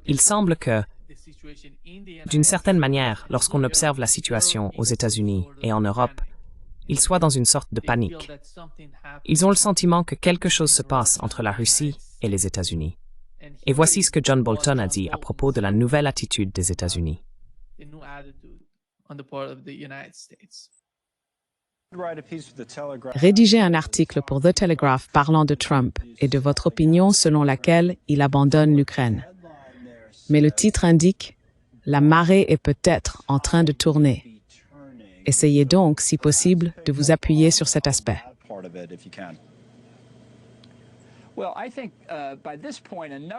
Il semble que, d'une certaine manière, lorsqu'on observe la situation aux États-Unis et en Europe, ils soient dans une sorte de panique. Ils ont le sentiment que quelque chose se passe entre la Russie et les États-Unis. Et voici ce que John Bolton a dit à propos de la nouvelle attitude des États-Unis. Rédigez un article pour The Telegraph parlant de Trump et de votre opinion selon laquelle il abandonne l'Ukraine. Mais le titre indique « La marée est peut-être en train de tourner ». Essayez donc, si possible, de vous appuyer sur cet aspect.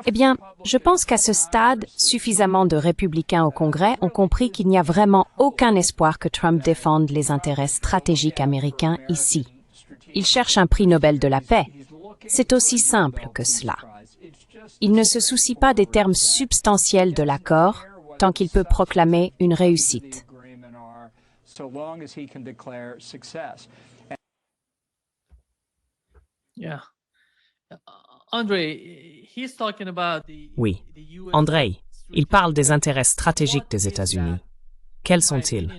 Eh bien, je pense qu'à ce stade, suffisamment de républicains au Congrès ont compris qu'il n'y a vraiment aucun espoir que Trump défende les intérêts stratégiques américains ici. Il cherche un prix Nobel de la paix. C'est aussi simple que cela. Il ne se soucie pas des termes substantiels de l'accord tant qu'il peut proclamer une réussite. Oui, Andrei, il parle des intérêts stratégiques des États-Unis. Quels sont-ils?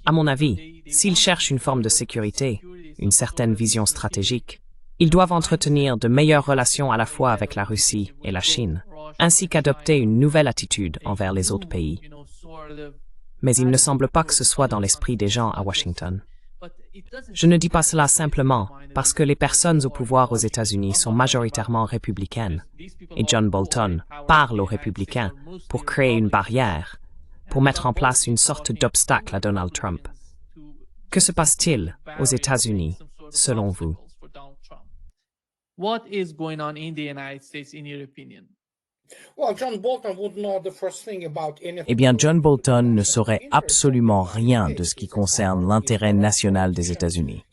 À mon avis, s'ils cherchent une forme de sécurité, une certaine vision stratégique, ils doivent entretenir de meilleures relations à la fois avec la Russie et la Chine, ainsi qu'adopter une nouvelle attitude envers les autres pays. Mais il ne semble pas que ce soit dans l'esprit des gens à Washington. Je ne dis pas cela simplement parce que les personnes au pouvoir aux États-Unis sont majoritairement républicaines, et John Bolton parle aux républicains pour créer une barrière, pour mettre en place une sorte d'obstacle à Donald Trump. Que se passe-t-il aux États-Unis, selon vous? Eh bien, John Bolton ne saurait absolument rien de ce qui concerne l'intérêt national des États-Unis.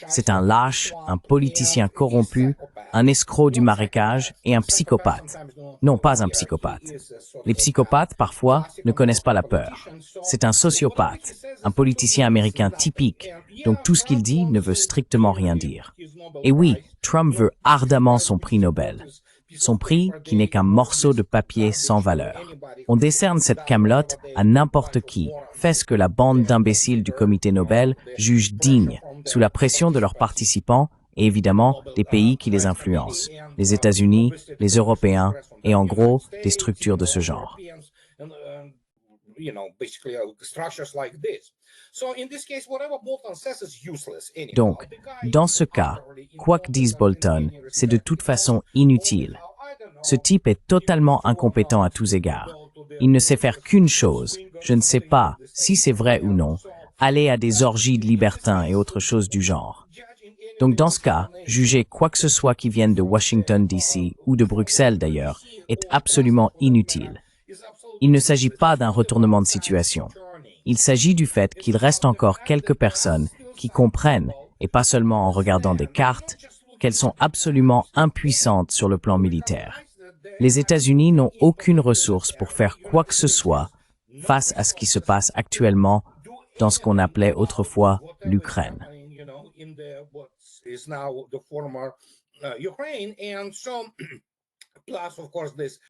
C'est un lâche, un politicien corrompu, un escroc du marécage et un psychopathe. Non, pas un psychopathe. Les psychopathes, parfois, ne connaissent pas la peur. C'est un sociopathe, un politicien américain typique, donc tout ce qu'il dit ne veut strictement rien dire. Et oui, Trump veut ardemment son prix Nobel. Son prix qui n'est qu'un morceau de papier sans valeur. On décerne cette camelote à n'importe qui, fait ce que la bande d'imbéciles du comité Nobel juge digne, sous la pression de leurs participants et évidemment des pays qui les influencent, les États-Unis, les Européens et en gros des structures de ce genre. Donc, dans ce cas, quoi que dise Bolton, c'est de toute façon inutile. Ce type est totalement incompétent à tous égards. Il ne sait faire qu'une chose, je ne sais pas si c'est vrai ou non, aller à des orgies de libertins et autres choses du genre. Donc dans ce cas, juger quoi que ce soit qui vienne de Washington D.C. ou de Bruxelles d'ailleurs est absolument inutile. Il ne s'agit pas d'un retournement de situation. Il s'agit du fait qu'il reste encore quelques personnes qui comprennent, et pas seulement en regardant des cartes, qu'elles sont absolument impuissantes sur le plan militaire. Les États-Unis n'ont aucune ressource pour faire quoi que ce soit face à ce qui se passe actuellement dans ce qu'on appelait autrefois l'Ukraine.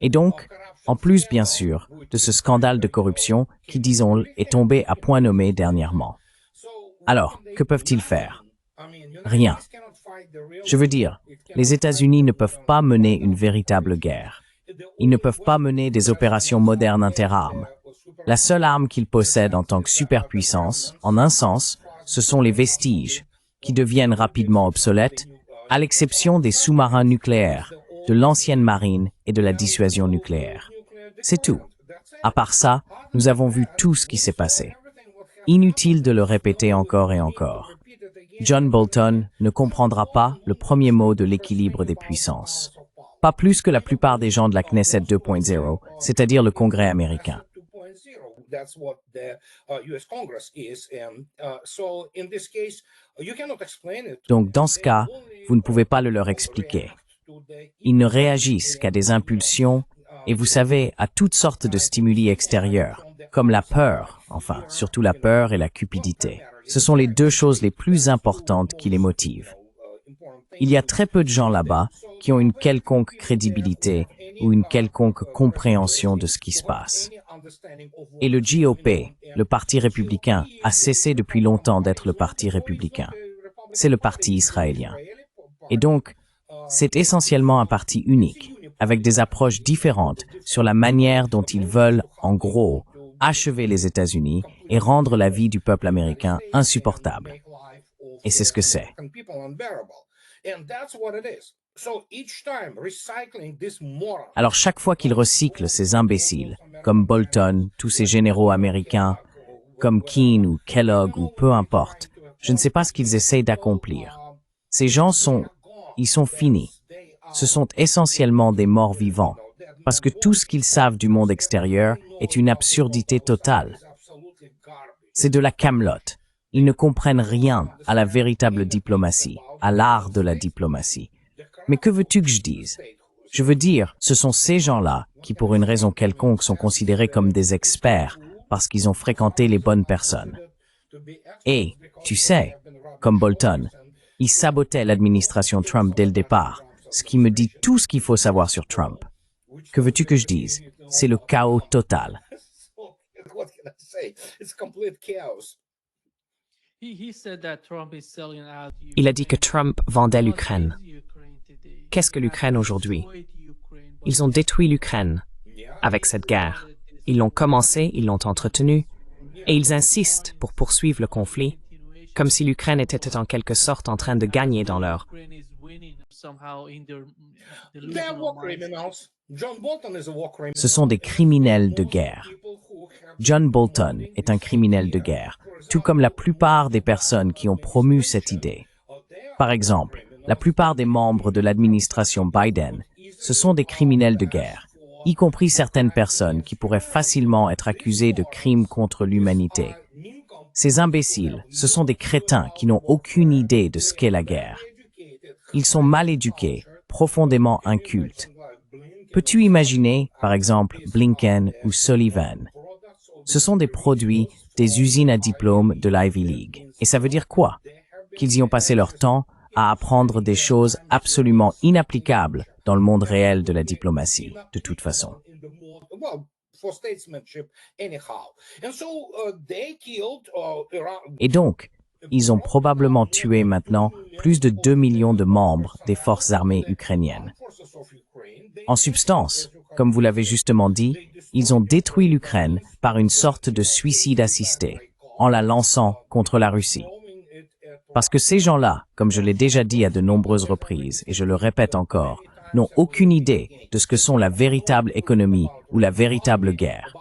Et donc, en plus bien sûr, de ce scandale de corruption qui, disons-le, est tombé à point nommé dernièrement. Alors, que peuvent-ils faire? Rien. Je veux dire, les États-Unis ne peuvent pas mener une véritable guerre. Ils ne peuvent pas mener des opérations modernes interarmes. La seule arme qu'ils possèdent en tant que superpuissance, en un sens, ce sont les vestiges, qui deviennent rapidement obsolètes, à l'exception des sous-marins nucléaires, de l'ancienne marine et de la dissuasion nucléaire. C'est tout. À part ça, nous avons vu tout ce qui s'est passé. Inutile de le répéter encore et encore. John Bolton ne comprendra pas le premier mot de l'équilibre des puissances. Pas plus que la plupart des gens de la Knesset 2.0, c'est-à-dire le Congrès américain. Donc dans ce cas, vous ne pouvez pas le leur expliquer. Ils ne réagissent qu'à des impulsions et vous savez, à toutes sortes de stimuli extérieurs, comme la peur, enfin, surtout la peur et la cupidité. Ce sont les deux choses les plus importantes qui les motivent. Il y a très peu de gens là-bas qui ont une quelconque crédibilité ou une quelconque compréhension de ce qui se passe. Et le GOP, le Parti républicain, a cessé depuis longtemps d'être le Parti républicain. C'est le Parti israélien. Et donc, c'est essentiellement un parti unique, avec des approches différentes sur la manière dont ils veulent, en gros, achever les États-Unis et rendre la vie du peuple américain insupportable. Et c'est ce que c'est. Alors chaque fois qu'ils recyclent ces imbéciles, comme Bolton, tous ces généraux américains, comme Keane ou Kellogg ou peu importe, je ne sais pas ce qu'ils essayent d'accomplir. Ces gens ils sont finis. Ce sont essentiellement des morts vivants, parce que tout ce qu'ils savent du monde extérieur est une absurdité totale. C'est de la camelote. Ils ne comprennent rien à la véritable diplomatie, à l'art de la diplomatie. Mais que veux-tu que je dise? Je veux dire, ce sont ces gens-là qui, pour une raison quelconque, sont considérés comme des experts parce qu'ils ont fréquenté les bonnes personnes. Et, tu sais, comme Bolton, ils sabotaient l'administration Trump dès le départ, ce qui me dit tout ce qu'il faut savoir sur Trump. Que veux-tu que je dise? C'est le chaos total. Il a dit que Trump vendait l'Ukraine. Qu'est-ce que l'Ukraine aujourd'hui? Ils ont détruit l'Ukraine avec cette guerre. Ils l'ont commencé, ils l'ont entretenue, et ils insistent pour poursuivre le conflit, comme si l'Ukraine était en quelque sorte en train de gagner dans leur... Ce sont des criminels de guerre. John Bolton est un criminel de guerre, tout comme la plupart des personnes qui ont promu cette idée. Par exemple, la plupart des membres de l'administration Biden, ce sont des criminels de guerre, y compris certaines personnes qui pourraient facilement être accusées de crimes contre l'humanité. Ces imbéciles, ce sont des crétins qui n'ont aucune idée de ce qu'est la guerre. Ils sont mal éduqués, profondément incultes. Peux-tu imaginer, par exemple, Blinken ou Sullivan? Ce sont des produits des usines à diplôme de l'Ivy League. Et ça veut dire quoi? Qu'ils y ont passé leur temps à apprendre des choses absolument inapplicables dans le monde réel de la diplomatie, de toute façon. Et donc, ils ont probablement tué maintenant plus de 2 millions de membres des forces armées ukrainiennes. En substance, comme vous l'avez justement dit, ils ont détruit l'Ukraine par une sorte de suicide assisté, en la lançant contre la Russie. Parce que ces gens-là, comme je l'ai déjà dit à de nombreuses reprises, et je le répète encore, n'ont aucune idée de ce que sont la véritable économie ou la véritable guerre.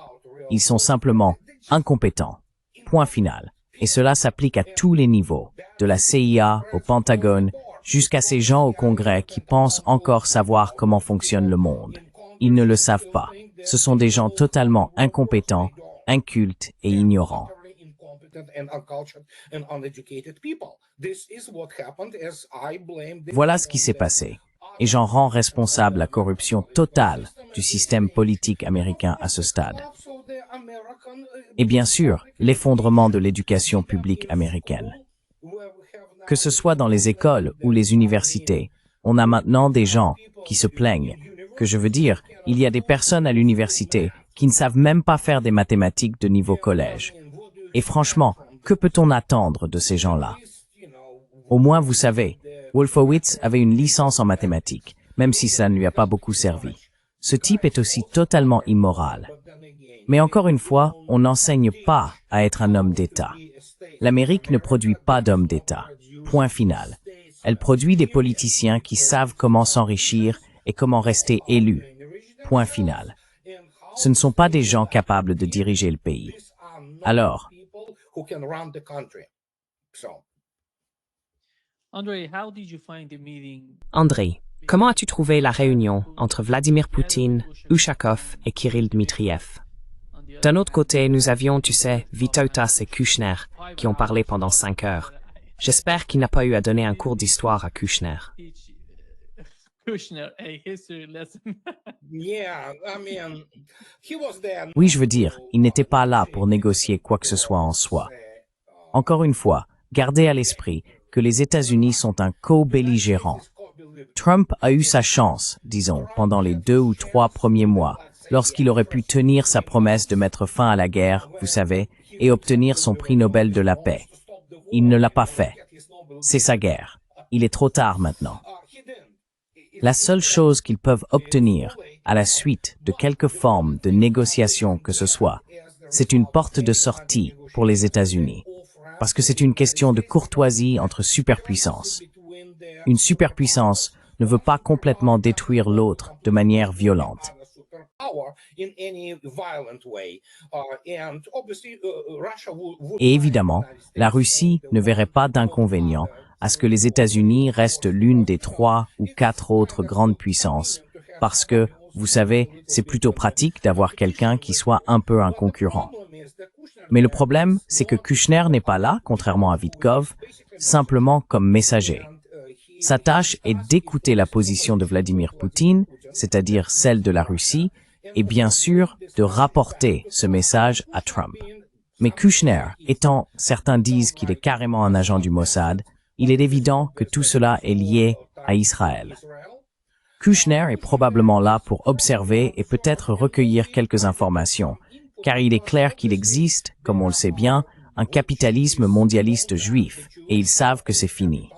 Ils sont simplement incompétents. Point final. Et cela s'applique à tous les niveaux, de la CIA au Pentagone, jusqu'à ces gens au Congrès qui pensent encore savoir comment fonctionne le monde. Ils ne le savent pas. Ce sont des gens totalement incompétents, incultes et ignorants. Voilà ce qui s'est passé, et j'en rends responsable la corruption totale du système politique américain à ce stade. Et bien sûr, l'effondrement de l'éducation publique américaine. Que ce soit dans les écoles ou les universités, on a maintenant des gens qui se plaignent. Que je veux dire, il y a des personnes à l'université qui ne savent même pas faire des mathématiques de niveau collège. Et franchement, que peut-on attendre de ces gens-là? Au moins, vous savez, Wolfowitz avait une licence en mathématiques, même si ça ne lui a pas beaucoup servi. Ce type est aussi totalement immoral. Mais encore une fois, on n'enseigne pas à être un homme d'État. L'Amérique ne produit pas d'hommes d'État. Point final. Elle produit des politiciens qui savent comment s'enrichir et comment rester élus. Point final. Ce ne sont pas des gens capables de diriger le pays. Alors, Andrei, comment as-tu trouvé la réunion entre Vladimir Poutine, Ushakov et Kirill Dmitriev? D'un autre côté, nous avions, tu sais, Vytautas et Kushner, qui ont parlé pendant 5 heures. J'espère qu'il n'a pas eu à donner un cours d'histoire à Kushner. oui, je veux dire, il n'était pas là pour négocier quoi que ce soit en soi. Encore une fois, gardez à l'esprit que les États-Unis sont un co-belligérant. Trump a eu sa chance, disons, pendant les 2 ou 3 premiers mois, lorsqu'il aurait pu tenir sa promesse de mettre fin à la guerre, vous savez, et obtenir son prix Nobel de la paix. Il ne l'a pas fait. C'est sa guerre. Il est trop tard maintenant. La seule chose qu'ils peuvent obtenir, à la suite de quelque forme de négociation que ce soit, c'est une porte de sortie pour les États-Unis. Parce que c'est une question de courtoisie entre superpuissances. Une superpuissance ne veut pas complètement détruire l'autre de manière violente. Et évidemment, la Russie ne verrait pas d'inconvénient à ce que les États-Unis restent l'une des 3 ou 4 autres grandes puissances, parce que, vous savez, c'est plutôt pratique d'avoir quelqu'un qui soit un peu un concurrent. Mais le problème, c'est que Kushner n'est pas là, contrairement à Vitkov, simplement comme messager. Sa tâche est d'écouter la position de Vladimir Poutine, c'est-à-dire celle de la Russie, et bien sûr de rapporter ce message à Trump. Mais Kushner, étant, certains disent qu'il est carrément un agent du Mossad, il est évident que tout cela est lié à Israël. Kushner est probablement là pour observer et peut-être recueillir quelques informations, car il est clair qu'il existe, comme on le sait bien, un capitalisme mondialiste juif, et ils savent que c'est fini.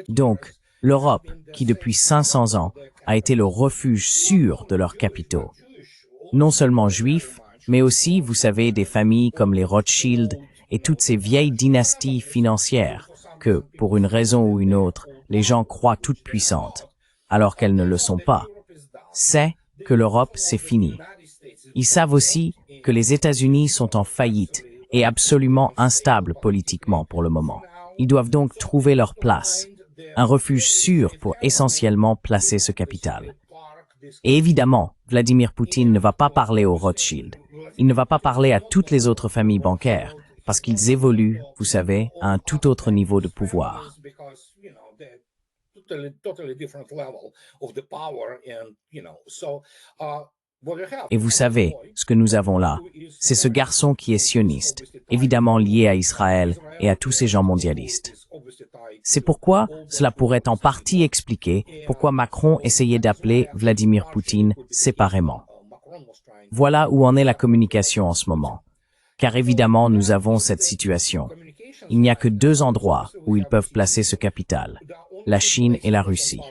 Donc, l'Europe, qui depuis 500 ans a été le refuge sûr de leurs capitaux, non seulement juifs, mais aussi, vous savez, des familles comme les Rothschild et toutes ces vieilles dynasties financières que, pour une raison ou une autre, les gens croient toutes puissantes, alors qu'elles ne le sont pas, sait que l'Europe, c'est fini. Ils savent aussi que les États-Unis sont en faillite et absolument instables politiquement pour le moment. Ils doivent donc trouver leur place, un refuge sûr pour essentiellement placer ce capital. Et évidemment, Vladimir Poutine ne va pas parler aux Rothschild. Il ne va pas parler à toutes les autres familles bancaires, parce qu'ils évoluent, vous savez, à un tout autre niveau de pouvoir. Et vous savez, ce que nous avons là, c'est ce garçon qui est sioniste, évidemment lié à Israël et à tous ces gens mondialistes. C'est pourquoi cela pourrait en partie expliquer pourquoi Macron essayait d'appeler Vladimir Poutine séparément. Voilà où en est la communication en ce moment. Car évidemment, nous avons cette situation. Il n'y a que 2 endroits où ils peuvent placer ce capital, la Chine et la Russie.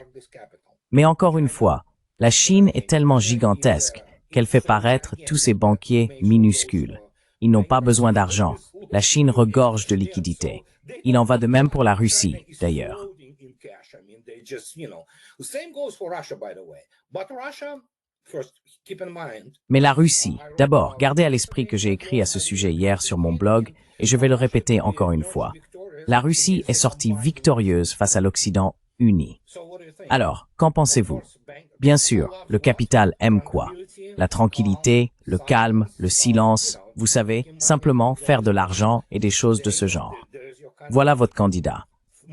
Mais encore une fois, la Chine est tellement gigantesque qu'elle fait paraître tous ces banquiers minuscules. Ils n'ont pas besoin d'argent. La Chine regorge de liquidités. Il en va de même pour la Russie, d'ailleurs. Mais la Russie, d'abord, gardez à l'esprit que j'ai écrit à ce sujet hier sur mon blog, et je vais le répéter encore une fois. La Russie est sortie victorieuse face à l'Occident uni. Alors, qu'en pensez-vous? Bien sûr, le capital aime quoi? La tranquillité, le calme, le silence, vous savez, simplement faire de l'argent et des choses de ce genre. Voilà votre candidat.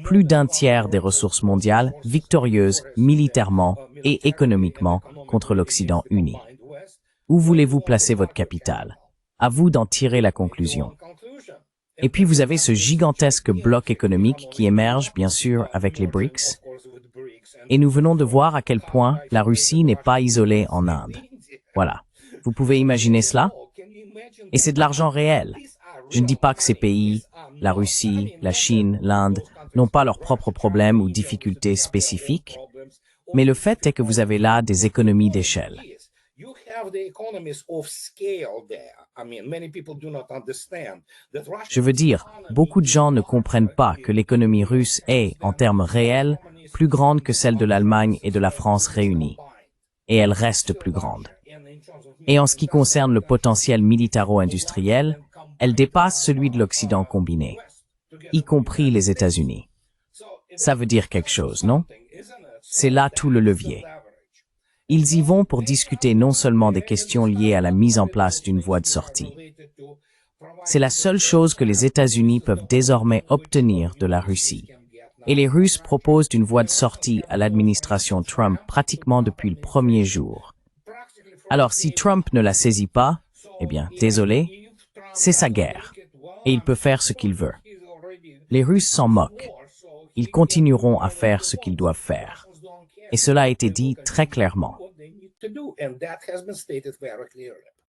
Plus d'un tiers des ressources mondiales victorieuses militairement et économiquement contre l'Occident uni. Où voulez-vous placer votre capital? À vous d'en tirer la conclusion. Et puis vous avez ce gigantesque bloc économique qui émerge, bien sûr, avec les BRICS. Et nous venons de voir à quel point la Russie n'est pas isolée en Inde. Voilà. Vous pouvez imaginer cela? Et c'est de l'argent réel. Je ne dis pas que ces pays, la Russie, la Chine, l'Inde, n'ont pas leurs propres problèmes ou difficultés spécifiques, mais le fait est que vous avez là des économies d'échelle. Je veux dire, beaucoup de gens ne comprennent pas que l'économie russe est, en termes réels, plus grande que celle de l'Allemagne et de la France réunies. Et elle reste plus grande. Et en ce qui concerne le potentiel militaro-industriel, elle dépasse celui de l'Occident combiné, y compris les États-Unis. Ça veut dire quelque chose, non? C'est là tout le levier. Ils y vont pour discuter non seulement des questions liées à la mise en place d'une voie de sortie. C'est la seule chose que les États-Unis peuvent désormais obtenir de la Russie. Et les Russes proposent une voie de sortie à l'administration Trump pratiquement depuis le premier jour. Alors si Trump ne la saisit pas, eh bien, désolé, C'est sa guerre, et il peut faire ce qu'il veut. Les Russes s'en moquent. Ils continueront à faire ce qu'ils doivent faire. Et cela a été dit très clairement.